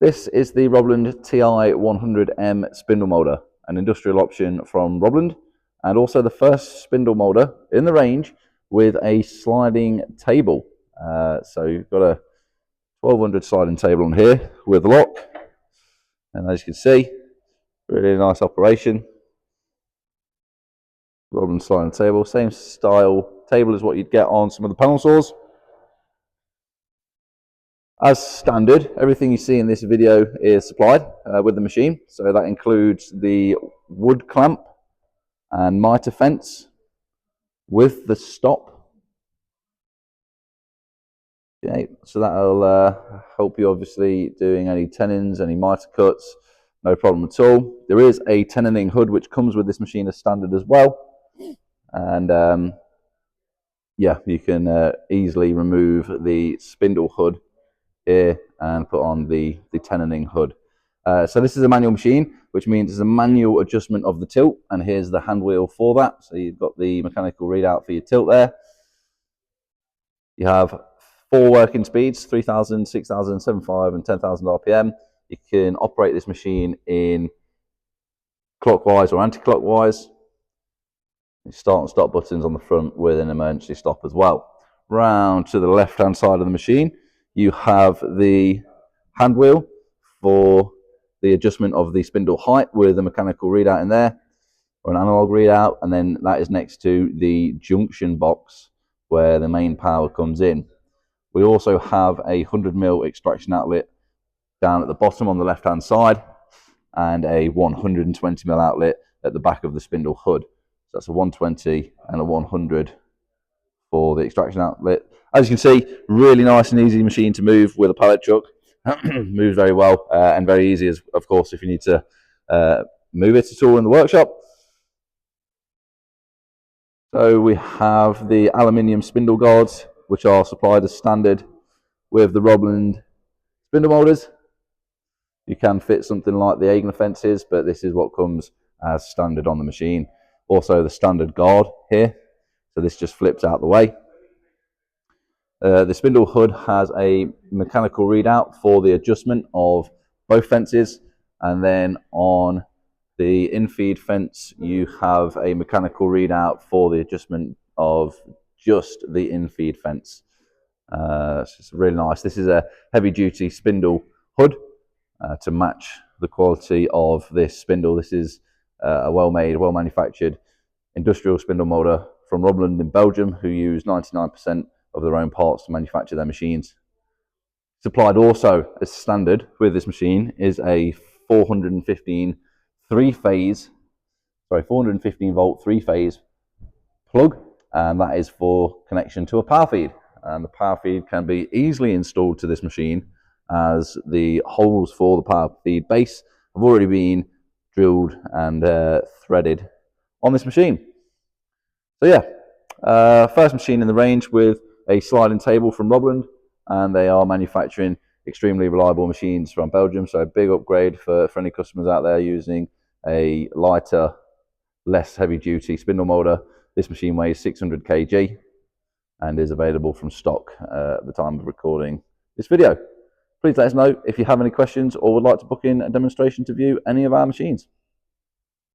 This is the Robland Ti100M Spindle Moulder, an industrial option from Robland, and also the first spindle moulder in the range with a sliding table. So you've got a 1200 sliding table on here with a lock, and as you can see, really nice operation. Robland sliding table, same style table as what you'd get on some of the panel saws. As standard, everything you see in this video is supplied with the machine. So that includes the wood clamp and mitre fence with the stop. Okay, so that'll help you obviously doing any tenons, any mitre cuts, no problem at all. There is a tenoning hood which comes with this machine as standard as well. And yeah, you can easily remove the spindle hood here and put on the tenoning hood. So this is a manual machine, which means there's a manual adjustment of the tilt, and here's the hand wheel for that. So you've got the mechanical readout for your tilt there. You have 4 working speeds, 3,000, 6,000, 7,500 and 10,000 RPM. You can operate this machine in clockwise or anti-clockwise. Start and stop buttons on the front with an emergency stop as well. Round to the left-hand side of the machine, you have the hand wheel for the adjustment of the spindle height with a mechanical readout in there, or an analog readout, and then that is next to the junction box where the main power comes in. We also have a 100mm extraction outlet down at the bottom on the left-hand side, and a 120mm outlet at the back of the spindle hood. So that's a 120 and a 100 for the extraction outlet. As you can see, really nice and easy machine to move with a pallet truck. Moves very well and very easy, as of course, if you need to move it at all in the workshop. So we have the aluminium spindle guards, which are supplied as standard with the Robland spindle moulders. You can fit something like the Eigner fences, but this is what comes as standard on the machine. Also the standard guard here, so this just flips out the way. The spindle hood has a mechanical readout for the adjustment of both fences, and then on the infeed fence you have a mechanical readout for the adjustment of just the infeed fence. It's really nice. This is a heavy duty spindle hood to match the quality of this spindle. This is a well-made, well-manufactured industrial spindle moulder from Robland in Belgium, who use 99% of their own parts to manufacture their machines. Supplied also as standard with this machine is a 415 volt 3-phase plug, and that is for connection to a power feed. And the power feed can be easily installed to this machine, as the holes for the power feed base have already been drilled and threaded on this machine. So yeah, first machine in the range with a sliding table from Robland, and they are manufacturing extremely reliable machines from Belgium. So a big upgrade for any customers out there using a lighter, less heavy duty spindle moulder. This machine weighs 600 kg and is available from stock at the time of recording this video. Please let us know if you have any questions or would like to book in a demonstration to view any of our machines.